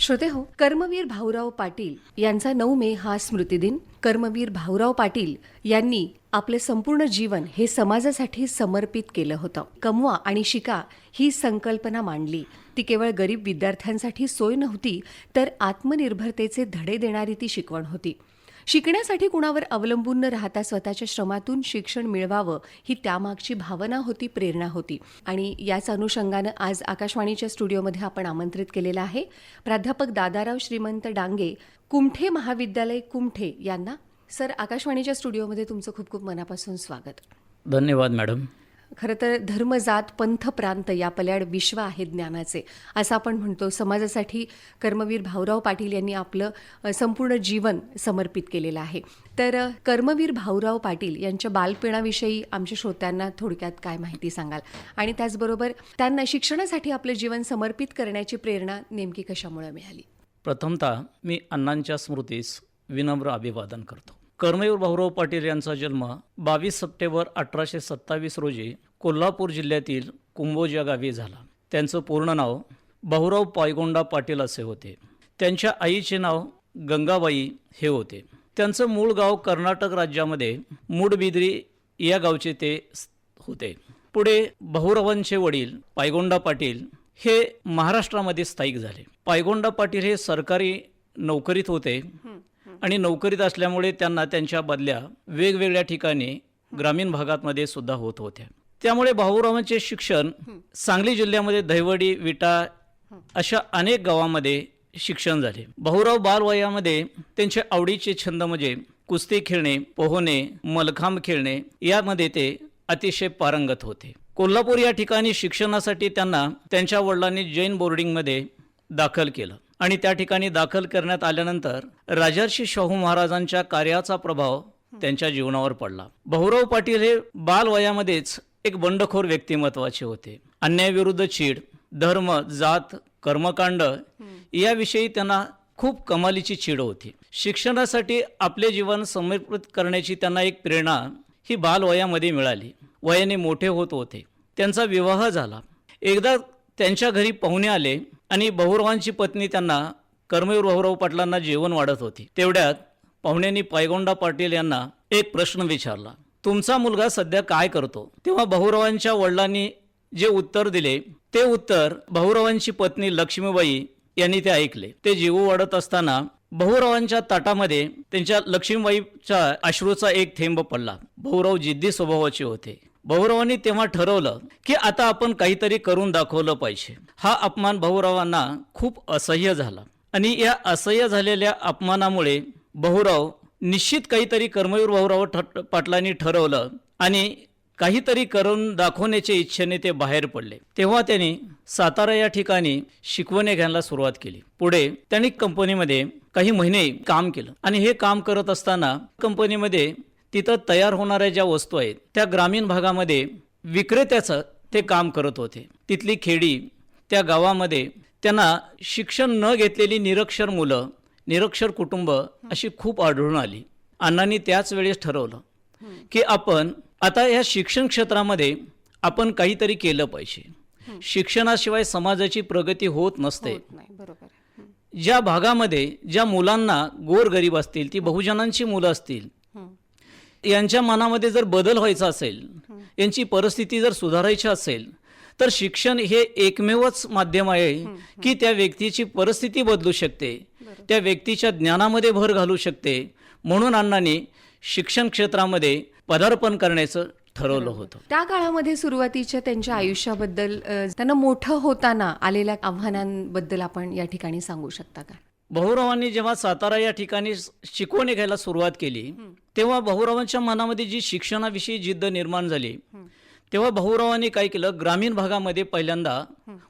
श्रोते हो, कर्मवीर भाऊराव पाटील यांचा 9 मे हा स्मृतिदिन. कर्मवीर भाऊराव पाटील यांनी आपले संपूर्ण जीवन हे समाजासाठी समर्पित केलं होतं. कमवा आणि शिका ही संकल्पना मांडली. ती केवळ गरीब विद्यार्थ्यांसाठी सोय नव्हती, तर आत्मनिर्भरतेचे धडे देणारी ती शिकवण होती. शिकण्यासाठी कुणावर अवलंबून न राहता स्वतःच्या श्रमातून शिक्षण मिळवावं ही त्यामागची भावना होती, प्रेरणा होती. आणि याच अनुषंगानं आज आकाशवाणीच्या स्टुडिओमध्ये आपण आमंत्रित केलेलं आहे प्राध्यापक दादाराव श्रीमंत डांगे, कुमठे महाविद्यालय कुमठे यांना. सर, आकाशवाणीच्या स्टुडिओमध्ये तुमचं खूप खूप मनापासून स्वागत. धन्यवाद मॅडम. खरं तर धर्म, जात, पंथ, प्रांत या पल्याड विश्व आहे ज्ञानाचे, असं आपण म्हणतो. समाजासाठी कर्मवीर भाऊराव पाटील यांनी आपलं संपूर्ण जीवन समर्पित केलेलं आहे. तर कर्मवीर भाऊराव पाटील यांच्या बालपणाविषयी आमच्या श्रोत्यांना थोडक्यात काय माहिती सांगाल? आणि त्याचबरोबर त्यांना शिक्षणासाठी आपलं जीवन समर्पित करण्याची प्रेरणा नेमकी कशामुळे मिळाली? प्रथमतः मी अण्णांच्या स्मृतीस विनम्र अभिवादन करतो. कर्मवीर भाऊराव पाटील यांचा जन्म 22 सप्टेंबर 1827 रोजी कोल्हापूर जिल्ह्यातील कुंभोज या गावी झाला. त्यांचं पूर्ण नाव भाऊराव पायगोंडा पाटील असे होते. त्यांच्या आईचे नाव गंगाबाई हे होते. त्यांचं मूळ गाव कर्नाटक राज्यामध्ये मूडबिद्री या गावचे ते होते. पुढे भाऊरावांचे वडील पायगोंडा पाटील हे महाराष्ट्रामध्ये स्थायिक झाले. पायगोंडा पाटील हे सरकारी नोकरीत होते आणि नोकरीत असल्यामुळे त्यांना त्यांच्या बदल्या वेगवेगळ्या ठिकाणी ग्रामीण भागांमध्ये सुद्धा होत होत्या. त्यामुळे भाऊरावांचे शिक्षण सांगली जिल्ह्यामध्ये दहिवडी, विटा अशा अनेक गावांमध्ये शिक्षण झाले. भाऊराव बालवयामध्ये त्यांचे आवडीचे छंद म्हणजे कुस्ती खेळणे, पोहणे, मलखांब खेळणे यामध्ये ते अतिशय पारंगत होते. कोल्हापूर या ठिकाणी शिक्षणासाठी त्यांना त्यांच्या वडिलांनी जैन बोर्डिंगमध्ये दाखल केलं आणि त्या ठिकाणी दाखल करण्यात आल्यानंतर राजर्षी शाहू महाराजांच्या कार्याचा प्रभाव त्यांच्या जीवनावर पडला. भाऊराव पाटील हे बालवयामध्येच एक बंडखोर व्यक्तिमत्वाचे होते. अन्यायाविरुद्ध चीड, धर्म, जात, कर्मकांड याविषयी त्यांना खूप कमालीची चीड होती. शिक्षणासाठी आपले जीवन समर्पित करण्याची त्यांना एक प्रेरणा ही बालवयामध्ये मिळाली. वयाने मोठे होत होते. त्यांचा विवाह झाला. एकदा त्यांच्या घरी पाहुणे आले आणि भाऊरावांची पत्नी त्यांना कर्मवीर भाऊराव पाटलांना जेवण वाढत होती. तेवढ्यात पाहुण्यांनी पायगोंडा पाटील यांना एक प्रश्न विचारला, तुमचा मुलगा सध्या काय करतो? तेव्हा भाऊरावांच्या वडिलांनी जे उत्तर दिले ते उत्तर भाऊरावांची पत्नी लक्ष्मीबाई यांनी ते ऐकले. ते जेवू वाढत असताना भाऊरावांच्या ताटामध्ये त्यांच्या लक्ष्मीबाईच्या अश्रूचा एक थेंब पडला. भाऊराव जिद्दी स्वभावाचे होते. भाऊरावांनी तेव्हा ठरवलं की आता आपण काहीतरी करून दाखवलं पाहिजे. हा अपमान भाऊरावांना खूप असह्य झाला आणि या असह्य झालेल्या अपमानामुळे भाऊराव निश्चित काहीतरी कर्मवीर भाऊराव पाटलांनी ठरवलं आणि काहीतरी करून दाखवण्याच्या इच्छेने ते बाहेर पडले. तेव्हा त्यांनी सातारा या ठिकाणी शिकवणे घ्यायला सुरुवात केली. पुढे त्यांनी कंपनीमध्ये काही महिने काम केलं आणि हे काम करत असताना कंपनीमध्ये तिथं तयार होणाऱ्या ज्या वस्तू आहेत त्या ग्रामीण भागामध्ये विक्रेत्याचं ते काम करत होते. तिथली खेडी, त्या गावामध्ये त्यांना शिक्षण न घेतलेली निरक्षर मुलं, निरक्षर कुटुंब अशी खूप आढळून आली. अण्णांनी त्याच वेळेस ठरवलं की आपण आता या शिक्षण क्षेत्रामध्ये आपण काहीतरी केलं पाहिजे. शिक्षणाशिवाय समाजाची प्रगती होत नसते. ज्या भागामध्ये ज्या मुलांना गोरगरीब असतील, ती बहुजनांची मुलं असतील, यांच्या मनामध्ये जर बदल व्हायचा असेल, यांची परिस्थिती जर सुधारायची असेल तर शिक्षण हे एकमेवच माध्यम आहे की त्या व्यक्तीची परिस्थिती बदलू शकते, त्या व्यक्तीच्या ज्ञानामध्ये भर घालू शकते. म्हणून अण्णांनी शिक्षण क्षेत्रामध्ये पदार्पण करण्याचं ठरवलं होतं. त्या काळामध्ये सुरुवातीच्या त्यांच्या आयुष्याबद्दल, त्यांना मोठं होताना आलेल्या आव्हानांबद्दल आपण या ठिकाणी सांगू शकता का? भाऊरावांनी जेव्हा सातारा या ठिकाणी शिकवणे घ्यायला सुरुवात केली तेव्हा भाऊरावांच्या मनामध्ये जी शिक्षणाविषयी जिद्द निर्माण झाली तेव्हा भाऊरावांनी काय केलं, ग्रामीण भागामध्ये पहिल्यांदा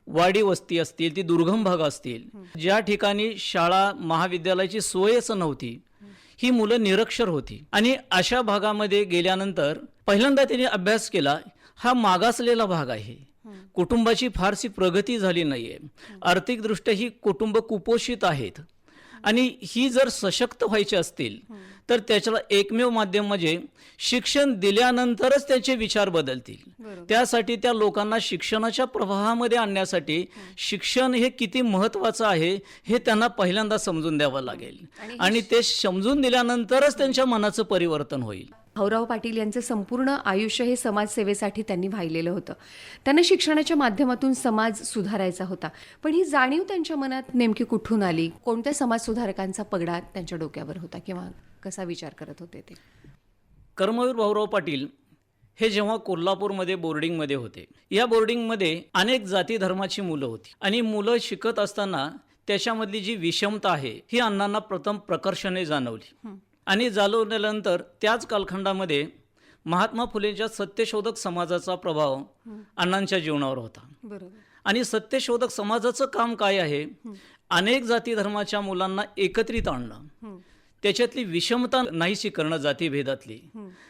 वाडी वस्ती असतील, ती दुर्गम भाग असतील, ज्या ठिकाणी शाळा महाविद्यालयाची सोयच नव्हती, ही मुलं निरक्षर होती आणि अशा भागामध्ये गेल्यानंतर पहिल्यांदा त्यांनी अभ्यास केला. हा मागासलेला भाग आहे, कुटुंबाची फारशी प्रगती झाली नाहीये, आर्थिकदृष्ट्या ही कुटुंब कुपोषित आहेत आणि ही जर सशक्त व्हायची असतील तर त्याच्याला एकमेव माध्यम म्हणजे शिक्षण दिल्यानंतरच त्याचे विचार बदलतील. त्यासाठी त्या लोकांना शिक्षणाच्या प्रवाहामध्ये आणण्यासाठी शिक्षण हे किती महत्त्वाचं आहे हे त्यांना पहिल्यांदा समजून द्यावं लागेल आणि ते समजून दिल्यानंतरच त्यांच्या मनाचं परिवर्तन होईल. भाऊराव पाटील यांचं संपूर्ण आयुष्य हे समाजसेवेसाठी त्यांनी वाहिलेलं होतं. त्यांना शिक्षणाच्या माध्यमातून समाज सुधारायचा होता. पण ही जाणीव त्यांच्या मनात नेमकी कुठून आली? कोणत्या समाजसुधारकांचा पगडा त्यांच्या डोक्यावर होता किंवा कसा विचार करत होते ते? कर्मवीर भाऊराव पाटील हे जेव्हा कोल्हापूरमध्ये बोर्डिंगमध्ये होते, या बोर्डिंगमध्ये अनेक जाती धर्माची मुलं होती आणि मुलं शिकत असताना त्याच्यामधली जी विषमता आहे ही अण्णांना प्रथम प्रकर्षाने जाणवली आणि जाणवल्यानंतर त्याच कालखंडामध्ये महात्मा फुलेंच्या सत्यशोधक समाजाचा प्रभाव अण्णांच्या जीवनावर होता. बरोबर. आणि सत्यशोधक समाजाचं काम काय आहे? अनेक जाती धर्माच्या मुलांना एकत्रित आणणं, त्याच्यातली विषमता नाहीशी करणं जातीभेदातली,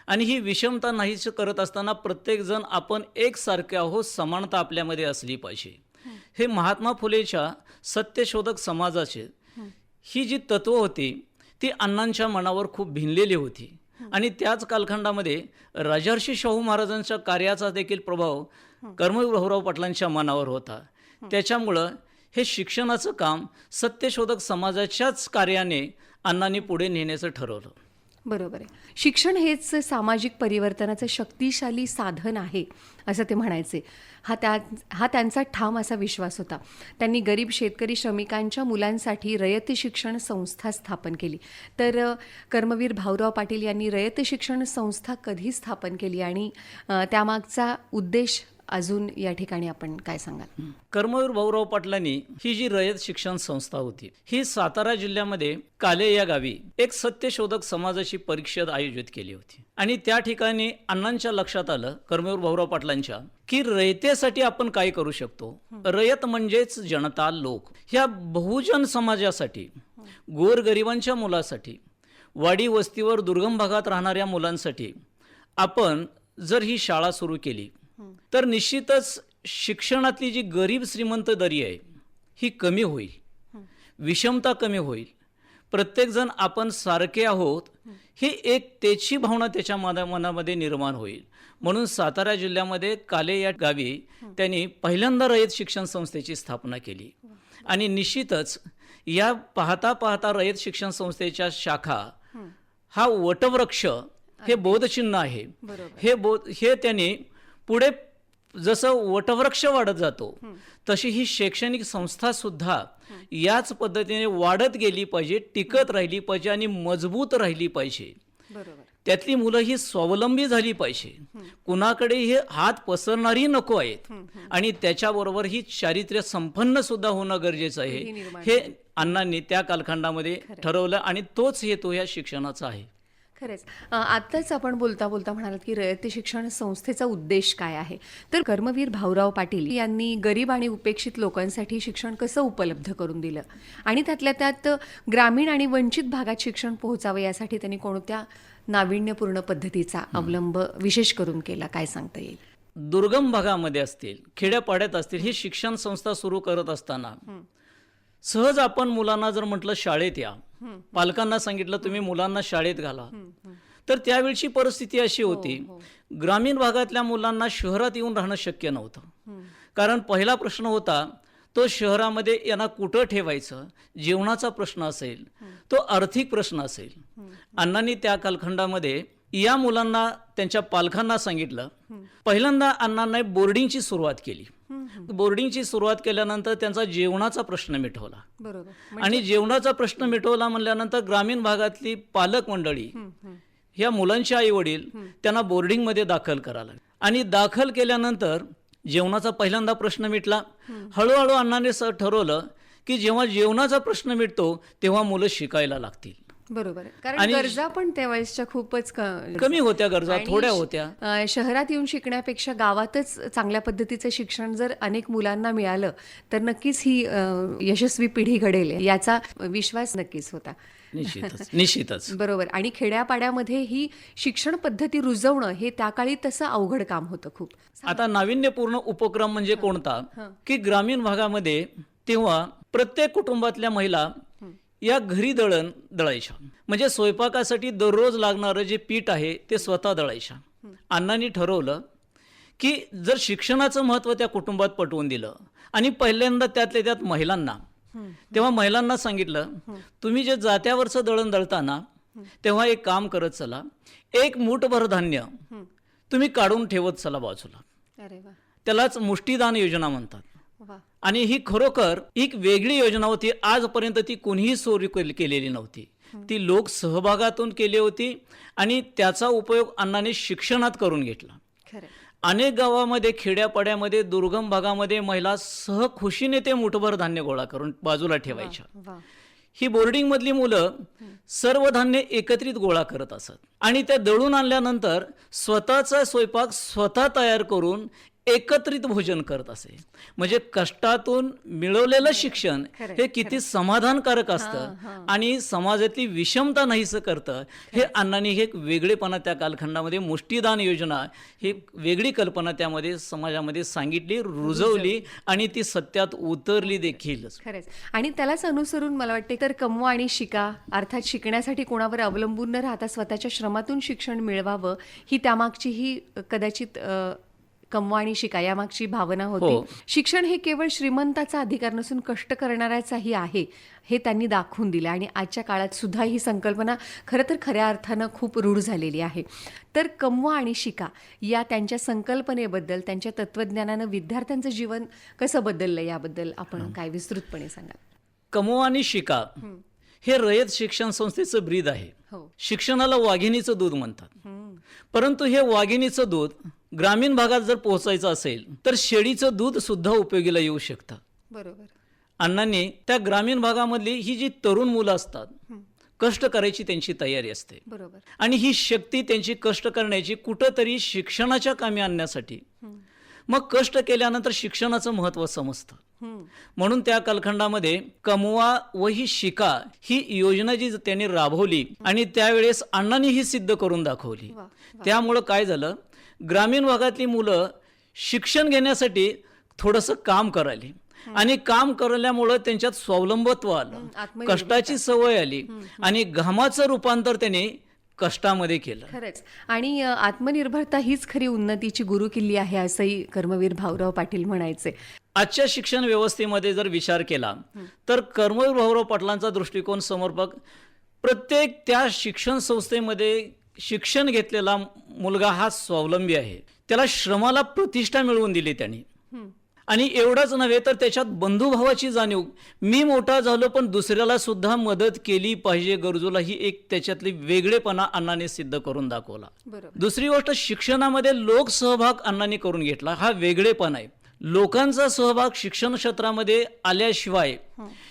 आणि ही विषमता नाहीशी करत असताना प्रत्येकजण आपण एकसारखे आहोत, समानता आपल्यामध्ये असली पाहिजे. हे महात्मा फुलेच्या सत्यशोधक समाजाचे ही जी तत्त्व होती ती अण्णांच्या मनावर खूप भिनलेली होती आणि त्याच कालखंडामध्ये राजर्षी शाहू महाराजांच्या कार्याचा देखील प्रभाव कर्मवीर भाऊराव पाटलांच्या मनावर होता. त्याच्यामुळं हे शिक्षणाचं काम सत्यशोधक समाजाच्याच कार्याने अण्णांनी पुढे नेण्याचं ठरवलं. बरोबर आहे. शिक्षण हेच सामाजिक परिवर्तनाचं शक्तिशाली साधन आहे असं ते म्हणायचे. हा त्यांचा ठाम असा विश्वास होता. त्यांनी गरीब शेतकरी श्रमिकांच्या मुलांसाठी रयत शिक्षण संस्था स्थापन केली. तर कर्मवीर भाऊराव पाटील यांनी रयत शिक्षण संस्था कधी स्थापन केली आणि त्यामागचा उद्देश अजून या ठिकाणी आपण काय सांगाल? कर्मवीर भाऊराव पाटलांनी ही जी रयत शिक्षण संस्था होती ही सातारा जिल्ह्यामध्ये काले या गावी एक सत्यशोधक समाजाची परिषद आयोजित केली होती आणि त्या ठिकाणी अण्णांच्या लक्षात आलं, कर्मवीर भाऊराव पाटलांच्या, की रयतेसाठी आपण काय करू शकतो. रयत म्हणजेच जनता, लोक. ह्या बहुजन समाजासाठी, गोरगरिबांच्या मुलासाठी, वाडी वस्तीवर दुर्गम भागात राहणाऱ्या मुलांसाठी आपण जर ही शाळा सुरू केली तर निश्चितच शिक्षणातली जी गरीब श्रीमंत दरी आहे ही कमी होईल, विषमता कमी होईल, प्रत्येकजण आपण सारखे आहोत ही एकतेची भावना त्याच्या मनामध्ये निर्माण होईल. म्हणून सातारा जिल्ह्यामध्ये काले या गावी त्यांनी पहिल्यांदा रयत शिक्षण संस्थेची स्थापना केली आणि निश्चितच या पाहता पाहता रयत शिक्षण संस्थेच्या शाखा हा वटवृक्ष हे बोधचिन्ह आहे. हे त्यांनी पुढे जसं वटवृक्ष वाढत जातो तशी ही शैक्षणिक संस्था सुद्धा याच पद्धतीने वाढत गेली पाहिजे, टिकत राहिली पाहिजे आणि मजबूत राहिली पाहिजे. त्यातली मुलं ही स्वावलंबी झाली पाहिजे, कुणाकडे हे हात पसरणारी नको आहेत आणि त्याच्याबरोबर ही चारित्र्य संपन्न सुद्धा होणं गरजेचं आहे. हे अण्णांनी त्या कालखंडामध्ये ठरवलं आणि तोच हेतू या शिक्षणाचा आहे. खरंच. आत्ताच आपण बोलता बोलता म्हणालात की रयत शिक्षण संस्थेचा उद्देश काय आहे. तर कर्मवीर भाऊराव पाटील यांनी गरीब आणि उपेक्षित लोकांसाठी शिक्षण कसं उपलब्ध करून दिलं आणि त्यातल्या त्यात ग्रामीण आणि वंचित भागात शिक्षण पोहोचावं यासाठी त्यांनी कोणत्या नाविन्यपूर्ण पद्धतीचा अवलंब विशेष करून केला, काय सांगता येईल? दुर्गम भागामध्ये असतील, खेड्यापाड्यात असतील, ही शिक्षण संस्था सुरू करत असताना सहज आपण मुलांना जर म्हटलं शाळेत या, पालकांना सांगितलं तुम्ही मुलांना शाळेत घाला, तर त्यावेळची परिस्थिती अशी होती, ग्रामीण भागातल्या मुलांना शहरात येऊन राहणं शक्य नव्हतं. कारण पहिला प्रश्न होता तो शहरामध्ये यांना कुठं ठेवायचं, जेवणाचा प्रश्न असेल, तो आर्थिक प्रश्न असेल. अण्णांनी त्या कालखंडामध्ये या मुलांना त्यांच्या पालकांना सांगितलं. पहिल्यांदा अण्णांनी बोर्डिंगची सुरुवात केली. बोर्डिंगची सुरुवात केल्यानंतर त्यांचा जेवणाचा प्रश्न मिटवला. बरोबर. आणि जेवणाचा प्रश्न मिटवला म्हणल्यानंतर ग्रामीण भागातली पालक मंडळी, ह्या मुलांचे आई वडील त्यांना बोर्डिंगमध्ये दाखल करायला आणि दाखल केल्यानंतर जेवणाचा पहिल्यांदा प्रश्न मिटला. हळूहळू अण्णांनी ठरवलं की जेव्हा जेवणाचा प्रश्न मिटतो तेव्हा मुलं शिकायला लागतील. बरोबर. कारण गरजा पण त्यावेळेसच्या खूपच कमी होत्या, गरजा थोड्या होत्या. शहरात येऊन शिकण्यापेक्षा गावातच चांगल्या पद्धतीचं शिक्षण जर अनेक मुलांना मिळालं तर नक्कीच ही यशस्वी पिढी घडेल याचा विश्वास नक्कीच होता. निश्चितच. बरोबर. आणि खेड्यापाड्यामध्ये ही शिक्षण पद्धती रुजवणं हे त्या काळी तसं अवघड काम होतं खूप. आता नाविन्यपूर्ण उपक्रम म्हणजे कोणता की ग्रामीण भागामध्ये तेव्हा प्रत्येक कुटुंबातल्या महिला या घरी दळण दळायच्या. म्हणजे स्वयंपाकासाठी दररोज लागणारं जे पीठ आहे ते स्वतः दळायच्या. अण्णांनी ठरवलं की जर शिक्षणाचं महत्त्व त्या कुटुंबात पटवून दिलं आणि पहिल्यांदा त्यातल्या त्यात महिलांना, तेव्हा महिलांना सांगितलं, तुम्ही जे जात्यावरचं दळण दळताना तेव्हा एक काम करत चला, एक मूठभर धान्य तुम्ही काढून ठेवत चला बाजूला. अरे वा. त्यालाच मुष्टीदान योजना म्हणतात. वा. आणि ही खरोखर एक वेगळी योजना होती. आजपर्यंत ती कोणीही सुरू केलेली नव्हती. ती लोक सहभागातून केली होती आणि त्याचा उपयोग अण्णांनी शिक्षणात करून घेतला. खरं. अनेक गावामध्ये, खेड्यापाड्यामध्ये, दुर्गम भागामध्ये महिला सहखुशीने ते मुठभर धान्य गोळा करून बाजूला ठेवायच्या. वा. ही बोर्डिंगमधली मुलं सर्व धान्य एकत्रित गोळा करत असत आणि त्या दळून आणल्यानंतर स्वतःचा स्वयंपाक स्वतः तयार करून एकत्रित भोजन करत असे. म्हणजे कष्टातून मिळवलेलं शिक्षण हे किती समाधानकारक असतं आणि समाजातली विषमता नाहीसं करतं. हे अण्णांनी हे एक वेगळेपणा त्या कालखंडामध्ये, मुष्टीदान योजना ही वेगळी कल्पना त्यामध्ये समाजामध्ये सांगितली, रुजवली आणि ती सत्यात उतरली देखील. खरंच. आणि त्यालाच अनुसरून मला वाटते तर कमवा आणि शिका, अर्थात शिकण्यासाठी कोणावर अवलंबून न राहता स्वतःच्या श्रमातून शिक्षण मिळवावं, ही त्यामागची ही कदाचित कमवा आणि शिका यामागची भावना होती. शिक्षण हे केवळ श्रीमंताचा अधिकार नसून कष्ट करणाऱ्याचाही आहे हे त्यांनी दाखवून दिलं आणि आजच्या काळात सुद्धा ही संकल्पना खरं तर खऱ्या अर्थानं खूप रूढ झालेली आहे. तर कमवा आणि शिका या त्यांच्या संकल्पनेबद्दल, त्यांच्या तत्त्वज्ञानानं विद्यार्थ्यांचं जीवन कसं बदललं याबद्दल आपण काय विस्तृतपणे सांगाल? कमवा आणि शिका हे रयत शिक्षण संस्थेचं ब्रीद आहे. शिक्षणाला वाघिणीचं दूध म्हणतात. परंतु हे वाघिणीचं दूध ग्रामीण भागात जर पोहोचायचं असेल तर शेळीचं दूध सुद्धा उपयोगीला येऊ शकतं. बरोबर. अण्णांनी त्या ग्रामीण भागामधली ही जी तरुण मुलं असतात, कष्ट करायची त्यांची तयारी असते. बरोबर. आणि ही शक्ती त्यांची कष्ट करण्याची कुठंतरी शिक्षणाच्या कामी आणण्यासाठी, मग कष्ट केल्यानंतर शिक्षणाचं महत्त्व समजतं. म्हणून त्या कालखंडामध्ये कमवा व ही शिका ही योजना जी त्यांनी राबवली आणि त्यावेळेस अण्णांनी ही सिद्ध करून दाखवली. त्यामुळं काय झालं, ग्रामीण भागातली मुलं शिक्षण घेण्यासाठी थोडंसं काम करायली आणि काम करल्यामुळं त्यांच्यात स्वावलंबत्व आलं, कष्टाची सवय आली आणि घामाचं रूपांतर त्यांनी कष्टामध्ये केलं. खरंच. आणि आत्मनिर्भरता हीच खरी उन्नतीची गुरुकिल्ली आहे असंही कर्मवीर भाऊराव पाटील म्हणायचे. आजच्या शिक्षण व्यवस्थेमध्ये जर विचार केला तर कर्मवीर भाऊराव पाटलांचा दृष्टिकोन समर्पक, प्रत्येक त्या शिक्षण संस्थेमध्ये शिक्षण घेतलेला मुलगा हा स्वावलंबी आहे. त्याला श्रमाला प्रतिष्ठा मिळवून दिली त्यांनी. आणि एवढंच नव्हे तर त्याच्यात बंधुभावाची जाणीव, मी मोठा झालो पण दुसऱ्याला सुद्धा मदत केली पाहिजे गरजूला, ही एक त्याच्यातली वेगळेपणा अण्णांनी सिद्ध करून दाखवला. दुसरी गोष्ट, शिक्षणामध्ये लोकसहभाग अण्णांनी करून घेतला, हा वेगळेपणा आहे. लोकांचा सहभाग शिक्षण क्षेत्रामध्ये आल्याशिवाय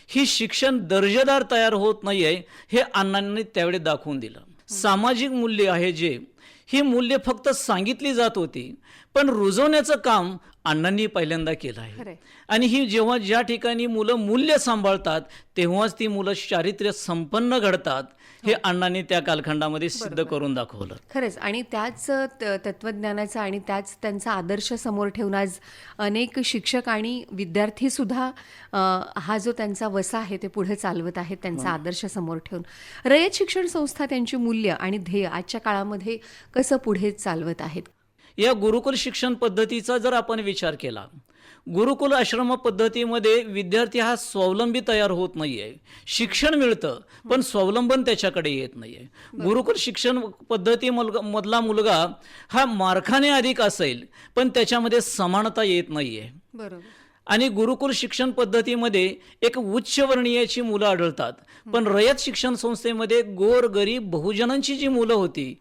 ही शिक्षण दर्जेदार तयार होत नाहीये हे अण्णांनी त्यावेळी दाखवून दिलं. सामाजिक मूल्य आहे जे, ही मूल्य फक्त सांगितली जात होती पण रुजवण्याचं काम अण्णांनी पहिल्यांदा केलं आहे. आणि ही जेव्हा ज्या ठिकाणी मुलं मूल्य सांभाळतात तेव्हाच ती मुलं चारित्र्य संपन्न घडतात, हे अण्णांनी त्या कालखंडामध्ये सिद्ध करून दाखवलं. खरंच. आणि त्याच तत्वज्ञानाचा आणि त्याच त्यांचा आदर्श समोर ठेवून आज अनेक शिक्षक आणि विद्यार्थी सुद्धा हा जो त्यांचा वसा आहे ते पुढे चालवत आहेत, त्यांचा आदर्श समोर ठेवून. रयत शिक्षण संस्था त्यांची मूल्य आणि ध्येय आजच्या काळामध्ये कसं पुढे चालवत आहेत? या गुरुकुल शिक्षण पद्धतीचा जर आपण विचार केला, गुरुकुल आश्रम पद्धतीमध्ये विद्यार्थी हा स्वावलंबी तयार होत नाहीये. शिक्षण मिळतं पण स्वावलंबन त्याच्याकडे येत नाहीये. गुरुकुल शिक्षण पद्धती मधला मुलगा हा मार्काने अधिक असेल पण त्याच्यामध्ये समानता येत नाहीये. बरोबर. आणि गुरुकुल शिक्षण पद्धतीमध्ये एक उच्चवर्णीयाची मुलं आढळतात पण रयत शिक्षण संस्थेमध्ये गोरगरीब बहुजनांची जी मुलं होती,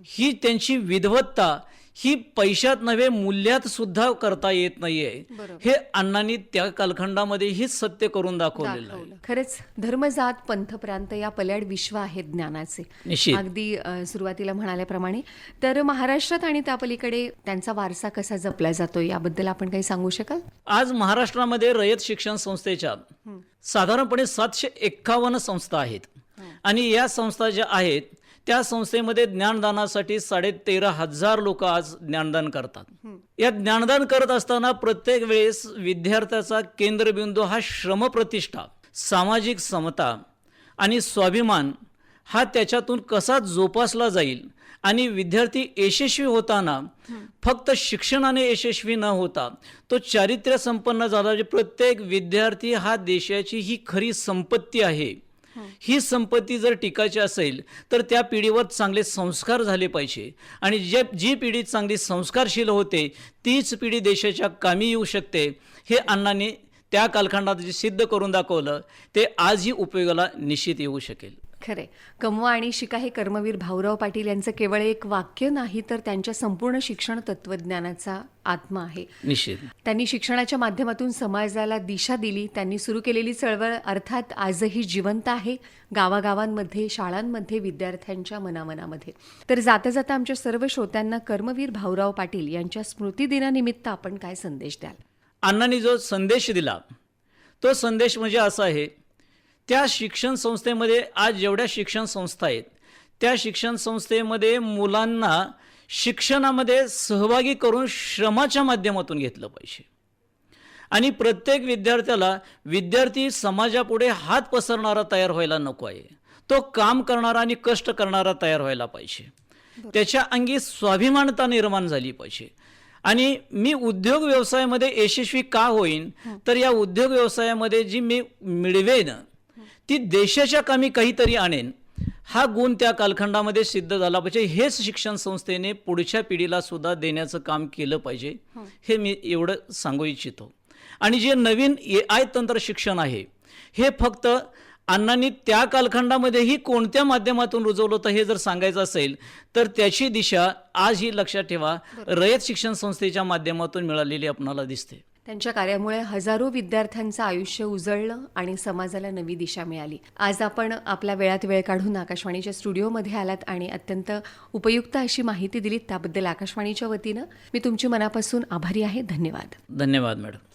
ही त्यांची विद्वत्ता ही पैशात नव्हे मूल्यात सुद्धा करता येत नाहीये. हे अण्णांनी त्या कालखंडामध्ये ही सत्य करून दाखवलेलं आहे. खरंच. धर्म, जात, पंथ, प्रांत या पल्याड विश्व आहेत ज्ञानाचे. अगदी सुरुवातीला म्हणाल्याप्रमाणे. तर महाराष्ट्रात आणि त्या पलीकडे त्यांचा वारसा कसा जपला जातो याबद्दल आपण काही सांगू शकाल? आज महाराष्ट्रामध्ये रयत शिक्षण संस्थेच्या साधारणपणे 751 संस्था आहेत आणि या संस्था ज्या आहेत त्या संस्थेमध्ये ज्ञानदानासाठी 13,500 लोक आज ज्ञानदान करतात. या ज्ञानदान करत असताना प्रत्येक वेळेस विद्यार्थ्याचा केंद्रबिंदू हा श्रमप्रतिष्ठा, सामाजिक समता आणि स्वाभिमान हा त्याच्यातून कसा जोपासला जाईल आणि विद्यार्थी यशस्वी होताना फक्त शिक्षणाने यशस्वी न होता तो चारित्र्य संपन्न झाला म्हणजे प्रत्येक विद्यार्थी हा देशाची ही खरी संपत्ती आहे. ही संपत्ती जर टिकायची असेल तर त्या पिढीवर चांगले संस्कार झाले पाहिजे आणि जी पिढी चांगली संस्कारशील होते तीच पिढी देशाच्या कामी येऊ शकते. हे अण्णांनी त्या कालखंडात जे सिद्ध करून दाखवलं ते आजही उपयोगाला निश्चित येऊ शकेल. खरे, कमवा आणि शिका हे कर्मवीर भाऊराव पाटील यांचं केवळ एक वाक्य नाही तर त्यांच्या संपूर्ण शिक्षण तत्वज्ञानाचा आत्मा आहे. निश्चित त्यांनी शिक्षणाच्या माध्यमातून समाजाला दिशा दिली. त्यांनी सुरू केलेली चळवळ अर्थात आजही जिवंत आहे, गावागावांमध्ये, शाळांमध्ये, विद्यार्थ्यांच्या मनामनामध्ये. तर जाता जाता आमच्या सर्व श्रोत्यांना कर्मवीर भाऊराव पाटील यांच्या स्मृतिदिनानिमित्त आपण काय संदेश द्याल? अण्णांनी जो संदेश दिला तो संदेश म्हणजे असा आहे, त्या शिक्षण संस्थेमध्ये आज जेवढ्या शिक्षण संस्था आहेत त्या शिक्षण संस्थेमध्ये मुलांना शिक्षणामध्ये सहभागी करून श्रमाच्या माध्यमातून घेतलं पाहिजे आणि प्रत्येक विद्यार्थ्याला विद्यार्थी समाजापुढे हात पसरणारा तयार व्हायला नको आहे. तो काम करणारा आणि कष्ट करणारा तयार व्हायला पाहिजे. त्याच्या अंगी स्वाभिमानता निर्माण झाली पाहिजे. आणि मी उद्योग व्यवसायामध्ये यशस्वी का होईन तर या उद्योग व्यवसायामध्ये जी मी मिळवेन ती देशाच्या कामी काहीतरी आणेन हा गुण त्या कालखंडामध्ये सिद्ध झाला पाहिजे. हेच शिक्षण संस्थेने पुढच्या पिढीला सुद्धा देण्याचं काम केलं पाहिजे हे मी एवढं सांगू इच्छितो. आणि जे नवीन AI तंत्र शिक्षण आहे हे फक्त अण्णांनी त्या कालखंडामध्येही कोणत्या माध्यमातून रुजवलं होतं हे जर सांगायचं असेल तर त्याची दिशा आज ही लक्षात ठेवा रयत शिक्षण संस्थेच्या माध्यमातून मिळालेली आपणाला दिसते. त्यांच्या कार्यामुळे हजारो विद्यार्थ्यांचं आयुष्य उजळलं आणि समाजाला नवी दिशा मिळाली. आज आपण आपल्या वेळात वेळ काढून आकाशवाणीच्या स्टुडिओमध्ये आलात आणि अत्यंत उपयुक्त अशी माहिती दिलीत त्याबद्दल आकाशवाणीच्या वतीनं मी तुमची मनापासून आभारी आहे. धन्यवाद. धन्यवाद मॅडम.